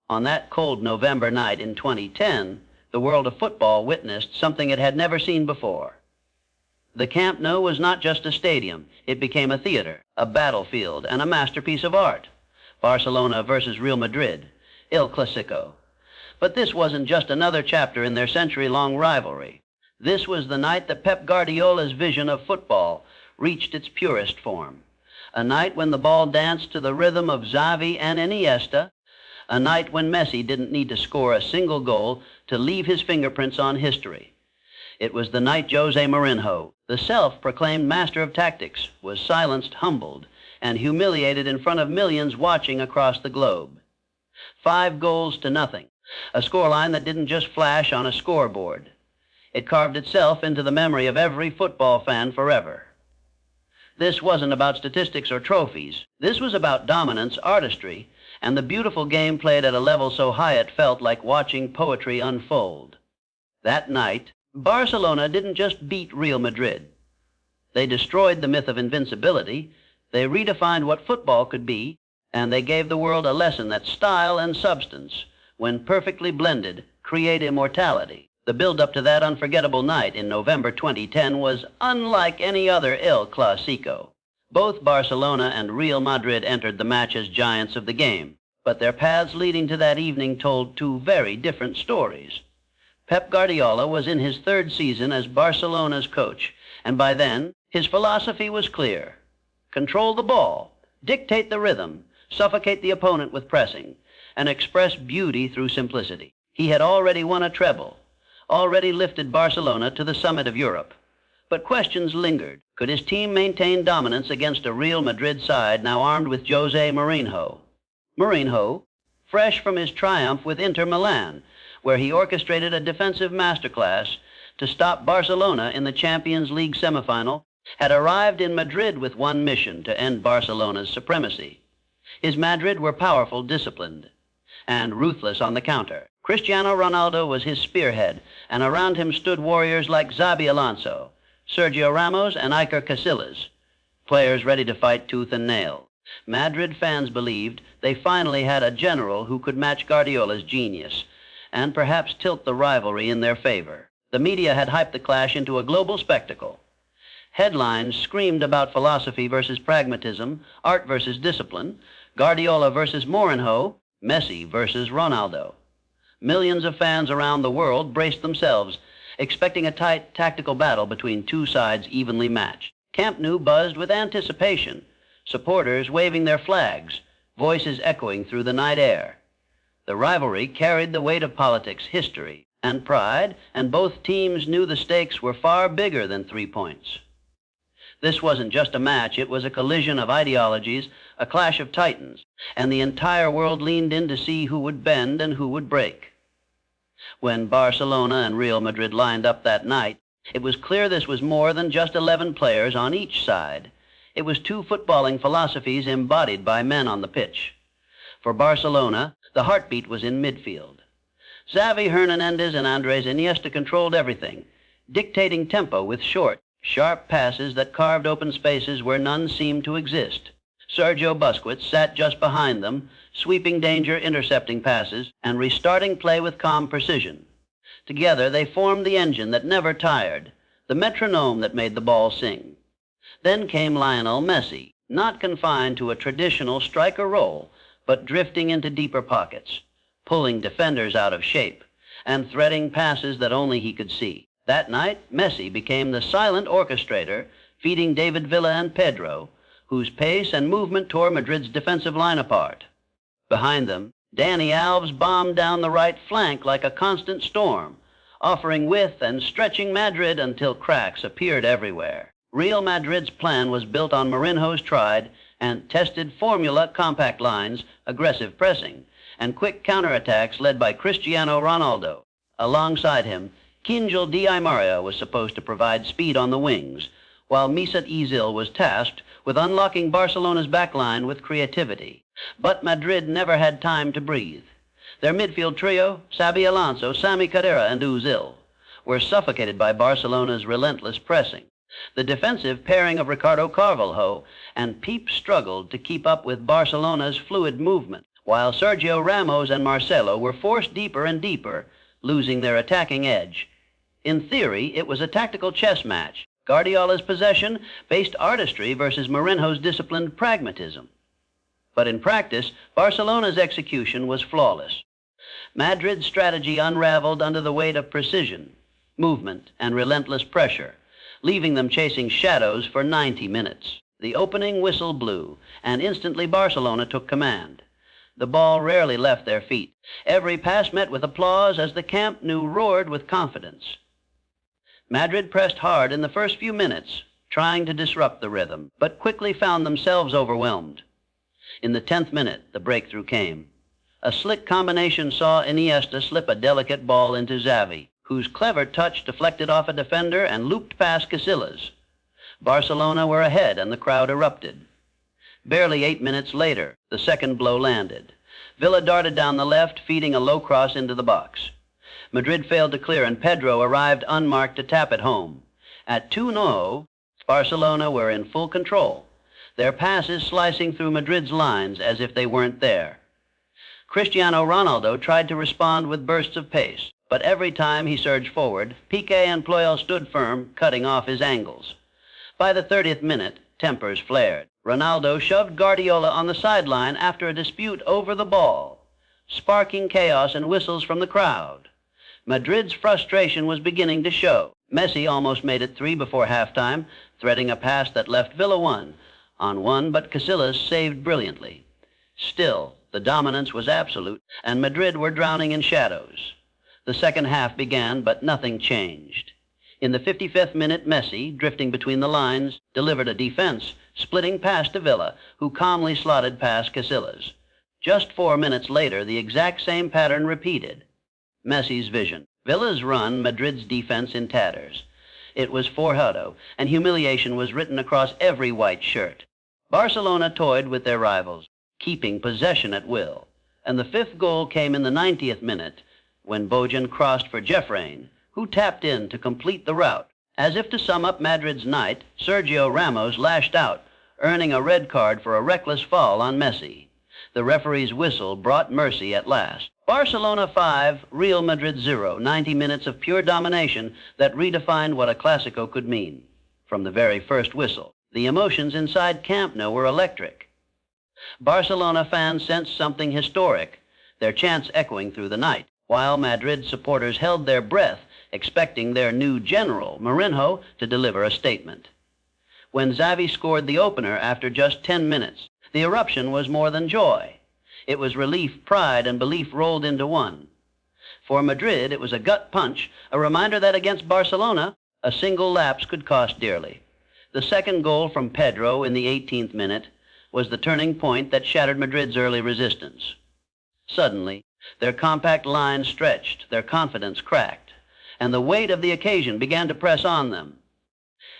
On that cold November night in 2010, the world of football witnessed something it had never seen before. The Camp Nou was not just a stadium. It became a theater, a battlefield, and a masterpiece of art. Barcelona versus Real Madrid, El Clásico. But this wasn't just another chapter in their century-long rivalry. This was the night that Pep Guardiola's vision of football reached its purest form. A night when the ball danced to the rhythm of Xavi and Iniesta. A night when Messi didn't need to score a single goal to leave his fingerprints on history. It was the night José Mourinho, the self-proclaimed master of tactics, was silenced, humbled, and humiliated in front of millions watching across the globe. 5-0. A scoreline that didn't just flash on a scoreboard. It carved itself into the memory of every football fan forever. This wasn't about statistics or trophies. This was about dominance, artistry, and the beautiful game played at a level so high it felt like watching poetry unfold. That night, Barcelona didn't just beat Real Madrid. They destroyed the myth of invincibility, they redefined what football could be, and they gave the world a lesson that style and substance, when perfectly blended, create immortality. The build-up to that unforgettable night in November 2010 was unlike any other El Clásico. Both Barcelona and Real Madrid entered the match as giants of the game, but their paths leading to that evening told two very different stories. Pep Guardiola was in his 3rd season as Barcelona's coach, and by then, his philosophy was clear. Control the ball, dictate the rhythm, suffocate the opponent with pressing, and express beauty through simplicity. He had already won a treble, already lifted Barcelona to the summit of Europe. But questions lingered. Could his team maintain dominance against a Real Madrid side now armed with José Mourinho? Mourinho, fresh from his triumph with Inter Milan, where he orchestrated a defensive masterclass to stop Barcelona in the Champions League semifinal, had arrived in Madrid with one mission: to end Barcelona's supremacy. His Madrid were powerful, disciplined, and ruthless on the counter. Cristiano Ronaldo was his spearhead, and around him stood warriors like Xabi Alonso, Sergio Ramos, and Iker Casillas, players ready to fight tooth and nail. Madrid fans believed they finally had a general who could match Guardiola's genius, and perhaps tilt the rivalry in their favor. The media had hyped the clash into a global spectacle. Headlines screamed about philosophy versus pragmatism, art versus discipline, Guardiola versus Mourinho, Messi versus Ronaldo. Millions of fans around the world braced themselves, expecting a tight tactical battle between two sides evenly matched. Camp Nou buzzed with anticipation, supporters waving their flags, voices echoing through the night air. The rivalry carried the weight of politics, history, and pride, and both teams knew the stakes were far bigger than 3 points. This wasn't just a match, it was a collision of ideologies, a clash of titans, and the entire world leaned in to see who would bend and who would break. When Barcelona and Real Madrid lined up that night, it was clear this was more than just 11 players on each side. It was two footballing philosophies embodied by men on the pitch. For Barcelona, the heartbeat was in midfield. Xavi Hernandez and Andres Iniesta controlled everything, dictating tempo with short, sharp passes that carved open spaces where none seemed to exist. Sergio Busquets sat just behind them, sweeping danger, intercepting passes, and restarting play with calm precision. Together, they formed the engine that never tired, the metronome that made the ball sing. Then came Lionel Messi, not confined to a traditional striker role, but drifting into deeper pockets, pulling defenders out of shape, and threading passes that only he could see. That night, Messi became the silent orchestrator, feeding David Villa and Pedro, whose pace and movement tore Madrid's defensive line apart. Behind them, Dani Alves bombed down the right flank like a constant storm, offering width and stretching Madrid until cracks appeared everywhere. Real Madrid's plan was built on Mourinho's tried and tested formula: compact lines, aggressive pressing, and quick counterattacks led by Cristiano Ronaldo. Alongside him, Ángel Di María was supposed to provide speed on the wings, while Mesut Özil was tasked with unlocking Barcelona's backline with creativity. But Madrid never had time to breathe. Their midfield trio, Xabi Alonso, Sami Khedira, and Özil, were suffocated by Barcelona's relentless pressing. The defensive pairing of Ricardo Carvalho and Pepe struggled to keep up with Barcelona's fluid movement, while Sergio Ramos and Marcelo were forced deeper and deeper, losing their attacking edge. In theory, it was a tactical chess match. Guardiola's possession faced artistry versus Mourinho's disciplined pragmatism. But in practice, Barcelona's execution was flawless. Madrid's strategy unraveled under the weight of precision, movement, and relentless pressure, leaving them chasing shadows for 90 minutes. The opening whistle blew, and instantly Barcelona took command. The ball rarely left their feet. Every pass met with applause as the Camp Nou roared with confidence. Madrid pressed hard in the first few minutes, trying to disrupt the rhythm, but quickly found themselves overwhelmed. In the 10th minute, the breakthrough came. A slick combination saw Iniesta slip a delicate ball into Xavi, whose clever touch deflected off a defender and looped past Casillas. Barcelona were ahead and the crowd erupted. Barely 8 minutes later, the second blow landed. Villa darted down the left, feeding a low cross into the box. Madrid failed to clear, and Pedro arrived unmarked to tap it home. At 2-0, Barcelona were in full control, their passes slicing through Madrid's lines as if they weren't there. Cristiano Ronaldo tried to respond with bursts of pace, but every time he surged forward, Piqué and Puyol stood firm, cutting off his angles. By the 30th minute, tempers flared. Ronaldo shoved Guardiola on the sideline after a dispute over the ball, sparking chaos and whistles from the crowd. Madrid's frustration was beginning to show. Messi almost made it 3 before halftime, threading a pass that left Villa 1-on-1, but Casillas saved brilliantly. Still, the dominance was absolute, and Madrid were drowning in shadows. The second half began, but nothing changed. In the 55th minute, Messi, drifting between the lines, delivered a defense, splitting pass to Villa, who calmly slotted past Casillas. Just 4 minutes later, the exact same pattern repeated. Messi's vision. Villa's run, Madrid's defense in tatters. It was forjado, and humiliation was written across every white shirt. Barcelona toyed with their rivals, keeping possession at will, and the 5th goal came in the 90th minute, when Bojan crossed for Jeffrain, who tapped in to complete the rout. As if to sum up Madrid's night, Sergio Ramos lashed out, earning a red card for a reckless foul on Messi. The referee's whistle brought mercy at last. Barcelona 5, Real Madrid 0, 90 minutes of pure domination that redefined what a Clásico could mean. From the very first whistle, the emotions inside Camp Nou were electric. Barcelona fans sensed something historic, their chants echoing through the night, while Madrid supporters held their breath, expecting their new general, Mourinho, to deliver a statement. When Xavi scored the opener after just 10 minutes, the eruption was more than joy. It was relief, pride, and belief rolled into one. For Madrid, it was a gut punch, a reminder that against Barcelona, a single lapse could cost dearly. The second goal from Pedro in the 18th minute was the turning point that shattered Madrid's early resistance. Suddenly, their compact line stretched, their confidence cracked, and the weight of the occasion began to press on them.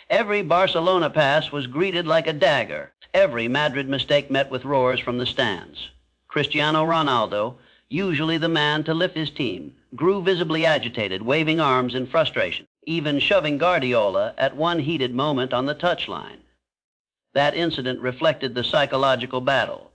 Every Barcelona pass was greeted like a dagger, every Madrid mistake met with roars from the stands. Cristiano Ronaldo, usually the man to lift his team, grew visibly agitated, waving arms in frustration, even shoving Guardiola at one heated moment on the touchline. That incident reflected the psychological battle.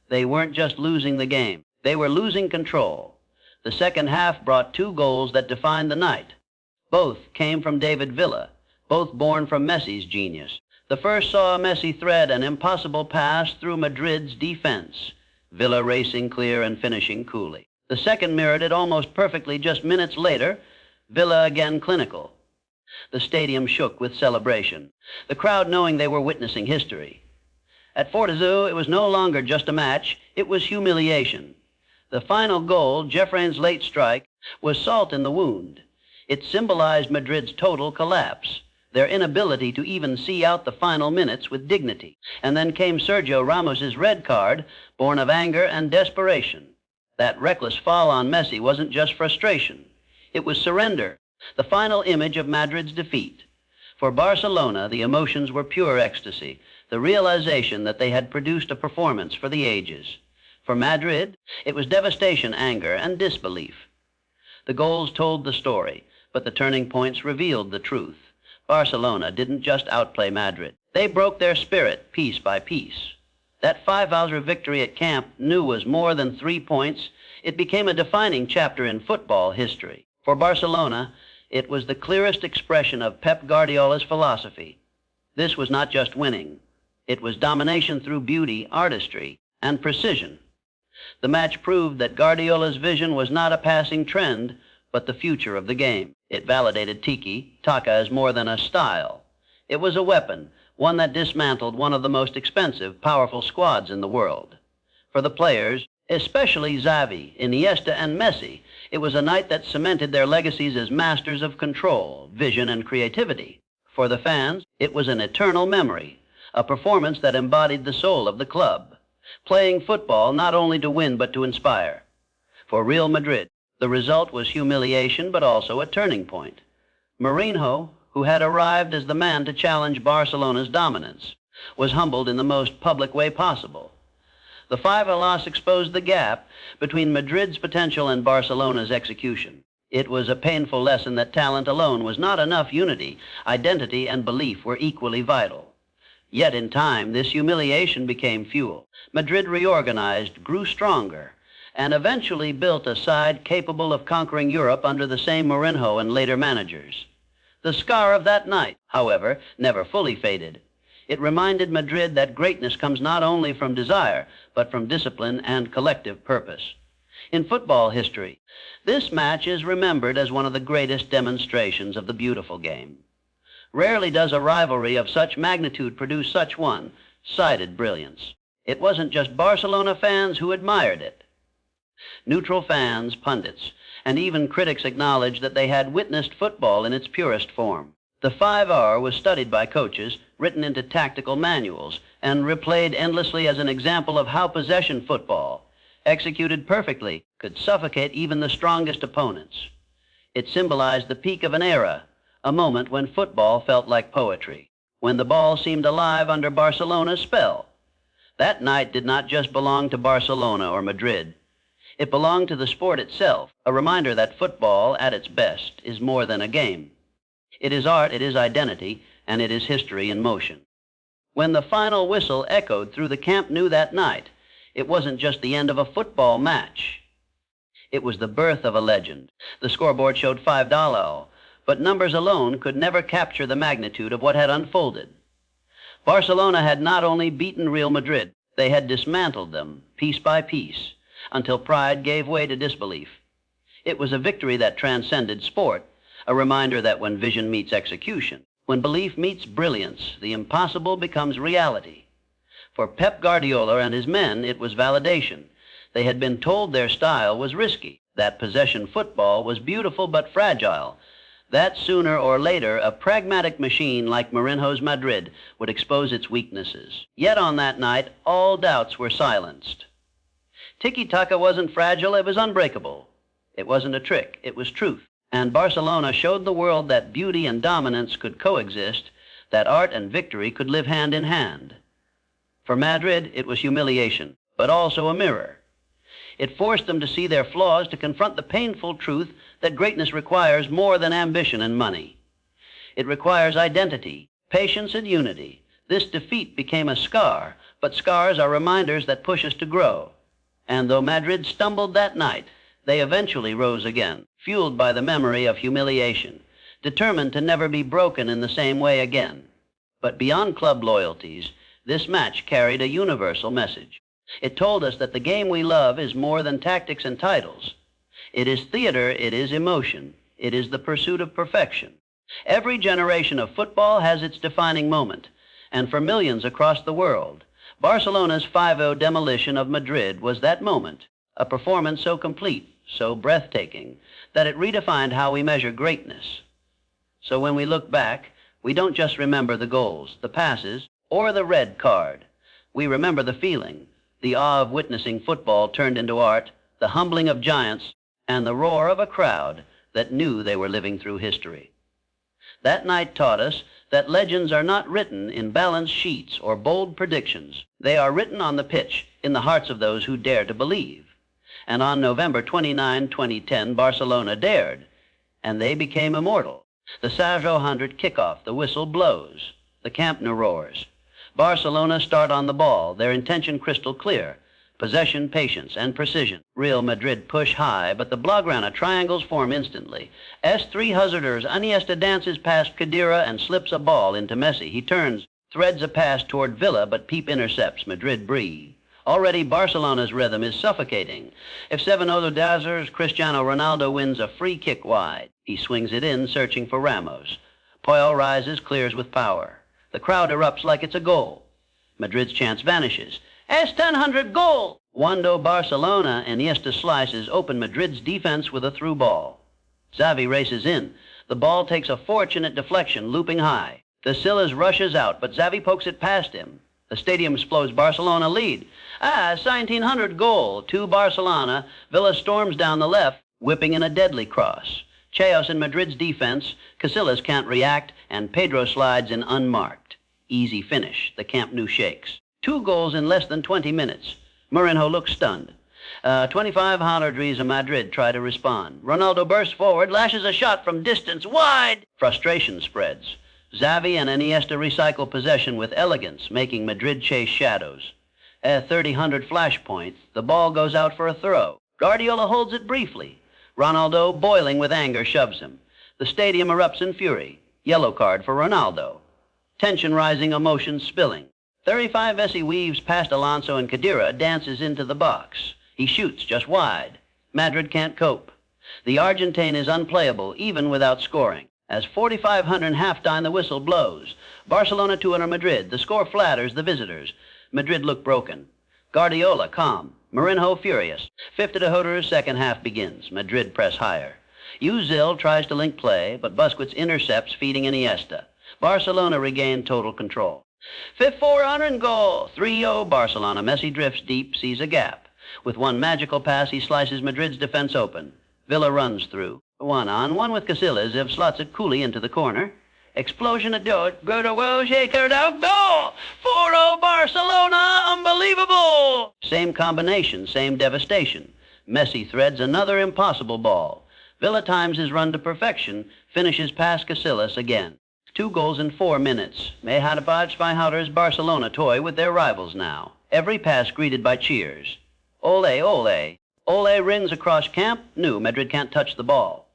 They weren't just losing the game, they were losing control. The second half brought 2 goals that defined the night. Both came from David Villa, both born from Messi's genius. The first saw Messi thread an impossible pass through Madrid's defense, Villa racing clear and finishing coolly. The second mirrored it almost perfectly just minutes later, Villa again clinical. The stadium shook with celebration, the crowd knowing they were witnessing history. At 4-2, it was no longer just a match, it was humiliation. The final goal, Jeffrain's late strike, was salt in the wound. It symbolized Madrid's total collapse, their inability to even see out the final minutes with dignity. And then came Sergio Ramos's red card, born of anger and desperation. That reckless foul on Messi wasn't just frustration. It was surrender, the final image of Madrid's defeat. For Barcelona, the emotions were pure ecstasy, the realization that they had produced a performance for the ages. For Madrid, it was devastation, anger, and disbelief. The goals told the story, but the turning points revealed the truth. Barcelona didn't just outplay Madrid. They broke their spirit piece by piece. That 5-0 victory at Camp Nou was more than 3 points. It became a defining chapter in football history. For Barcelona, it was the clearest expression of Pep Guardiola's philosophy. This was not just winning. It was domination through beauty, artistry, and precision. The match proved that Guardiola's vision was not a passing trend, but the future of the game. It validated tiki-taka as more than a style. It was a weapon, one that dismantled one of the most expensive, powerful squads in the world. For the players, especially Xavi, Iniesta, and Messi, it was a night that cemented their legacies as masters of control, vision, and creativity. For the fans, it was an eternal memory, a performance that embodied the soul of the club, playing football not only to win but to inspire. For Real Madrid, the result was humiliation but also a turning point. Mourinho, who had arrived as the man to challenge Barcelona's dominance, was humbled in the most public way possible. The 5-0 loss exposed the gap between Madrid's potential and Barcelona's execution. It was a painful lesson that talent alone was not enough. Unity, identity, and belief were equally vital. Yet in time, this humiliation became fuel. Madrid reorganized, grew stronger, and eventually built a side capable of conquering Europe under the same Mourinho and later managers. The scar of that night, however, never fully faded. It reminded Madrid that greatness comes not only from desire, but from discipline and collective purpose. In football history, this match is remembered as one of the greatest demonstrations of the beautiful game. Rarely does a rivalry of such magnitude produce such one-sided brilliance. It wasn't just Barcelona fans who admired it. Neutral fans, pundits, and even critics acknowledged that they had witnessed football in its purest form. The 5R was studied by coaches, written into tactical manuals, and replayed endlessly as an example of how possession football, executed perfectly, could suffocate even the strongest opponents. It symbolized the peak of an era, a moment when football felt like poetry, when the ball seemed alive under Barcelona's spell. That night did not just belong to Barcelona or Madrid. It belonged to the sport itself, a reminder that football, at its best, is more than a game. It is art, it is identity, and it is history in motion. When the final whistle echoed through the Camp Nou that night, it wasn't just the end of a football match. It was the birth of a legend. The scoreboard showed $5, but numbers alone could never capture the magnitude of what had unfolded. Barcelona had not only beaten Real Madrid, they had dismantled them, piece by piece, until pride gave way to disbelief. It was a victory that transcended sport, a reminder that when vision meets execution, when belief meets brilliance, the impossible becomes reality. For Pep Guardiola and his men, it was validation. They had been told their style was risky, that possession football was beautiful but fragile, that sooner or later a pragmatic machine like Mourinho's Madrid would expose its weaknesses. Yet on that night, all doubts were silenced. Tiki-taka wasn't fragile, it was unbreakable. It wasn't a trick, it was truth. And Barcelona showed the world that beauty and dominance could coexist, that art and victory could live hand in hand. For Madrid, it was humiliation, but also a mirror. It forced them to see their flaws, to confront the painful truth that greatness requires more than ambition and money. It requires identity, patience, and unity. This defeat became a scar, but scars are reminders that push us to grow. And though Madrid stumbled that night, they eventually rose again, fueled by the memory of humiliation, determined to never be broken in the same way again. But beyond club loyalties, this match carried a universal message. It told us that the game we love is more than tactics and titles. It is theater, it is emotion, it is the pursuit of perfection. Every generation of football has its defining moment, and for millions across the world, Barcelona's 5-0 demolition of Madrid was that moment, a performance so complete, so breathtaking, that it redefined how we measure greatness. So when we look back, we don't just remember the goals, the passes, or the red card. We remember the feeling, the awe of witnessing football turned into art, the humbling of giants, and the roar of a crowd that knew they were living through history. That night taught us that legends are not written in balanced sheets or bold predictions. They are written on the pitch, in the hearts of those who dare to believe. And on November 29, 2010, Barcelona dared, and they became immortal. The Sergio 100 kickoff, the whistle blows, the Camp Nou roars. Barcelona start on the ball, their intention crystal clear. Possession, patience, and precision. Real Madrid push high, but the Blaugrana triangles form instantly. S3 hazarders, Iniesta dances past Khedira and slips a ball into Messi. He turns, threads a pass toward Villa, but Peep intercepts. Madrid breathe. Already Barcelona's rhythm is suffocating. If 7-0 dazzers, Cristiano Ronaldo wins a free kick wide. He swings it in, searching for Ramos. Puyol rises, clears with power. The crowd erupts like it's a goal. Madrid's chance vanishes. S1000 goal! Wando Barcelona, Iniesta slices open Madrid's defense with a through ball. Xavi races in. The ball takes a fortunate deflection, looping high. Casillas rushes out, but Xavi pokes it past him. The stadium explodes. Barcelona lead. 1900 goal. 2 Barcelona. Villa storms down the left, whipping in a deadly cross. Chaos in Madrid's defense. Casillas can't react, and Pedro slides in unmarked. Easy finish. The Camp Nou shakes. 2 goals in less than 20 minutes. Mourinho looks stunned. 25 Houndries of Madrid try to respond. Ronaldo bursts forward, lashes a shot from distance, wide. Frustration spreads. Xavi and Iniesta recycle possession with elegance, making Madrid chase shadows. At 30-100 flashpoint, the ball goes out for a throw. Guardiola holds it briefly. Ronaldo, boiling with anger, shoves him. The stadium erupts in fury. Yellow card for Ronaldo. Tension rising, emotion spilling. 35 Messi weaves past Alonso and Khedira, dances into the box. He shoots just wide. Madrid can't cope. The Argentine is unplayable, even without scoring. As 4500 halftime, the whistle blows. Barcelona 2-0 Madrid. The score flatters the visitors. Madrid look broken. Guardiola calm. Mourinho furious. 50 to Hoder's second half begins. Madrid press higher. Uzil tries to link play, but Busquets intercepts, feeding Iniesta. Barcelona regain total control. 400 goal. 3-0 Barcelona. Messi drifts deep, sees a gap. With one magical pass, he slices Madrid's defense open. Villa runs through. 1-on-1 with Casillas. Ziv slots it coolly into the corner. Explosion at Dort. Pedro will shake it out. Goal! 4-0 Barcelona. Unbelievable! Same combination, same devastation. Messi threads another impossible ball. Villa times his run to perfection, finishes past Casillas again. 2 goals in 4 minutes. May Hadabaj Spyhouders Barcelona toy with their rivals now. Every pass greeted by cheers. Ole, ole. Ole rings across Camp Nou. Madrid can't touch the ball.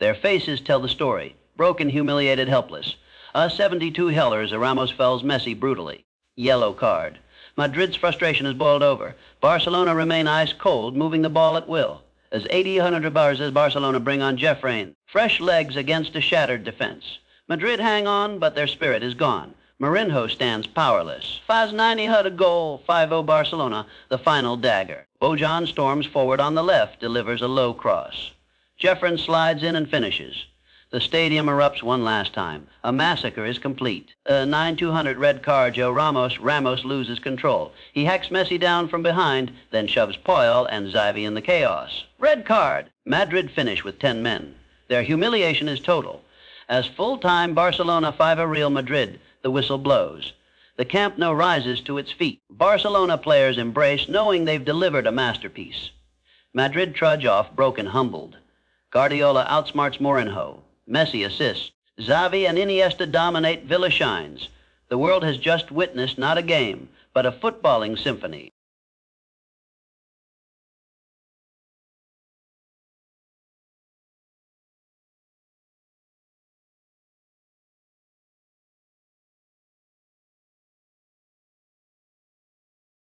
Their faces tell the story. Broken, humiliated, helpless. 72 Hellers, Ramos fells Messi brutally. Yellow card. Madrid's frustration is boiled over. Barcelona remain ice cold, moving the ball at will. As 80-100 bars as Barcelona bring on Jeffrain. Fresh legs against a shattered defense. Madrid hang on, but their spirit is gone. Mourinho stands powerless. Faz 90 had a goal. 5-0 Barcelona, the final dagger. Bojan storms forward on the left, delivers a low cross. Jeffrin slides in and finishes. The stadium erupts one last time. A massacre is complete. 9-200 red card, Joe Ramos. Ramos loses control. He hacks Messi down from behind, then shoves Puyol and Xavi in the chaos. Red card. Madrid finish with 10 men. Their humiliation is total. As full-time Barcelona 5 Real Madrid, the whistle blows. The Camp Nou rises to its feet. Barcelona players embrace, knowing they've delivered a masterpiece. Madrid trudge off, broken, humbled. Guardiola outsmarts Mourinho. Messi assists. Xavi and Iniesta dominate. Villa shines. The world has just witnessed not a game, but a footballing symphony.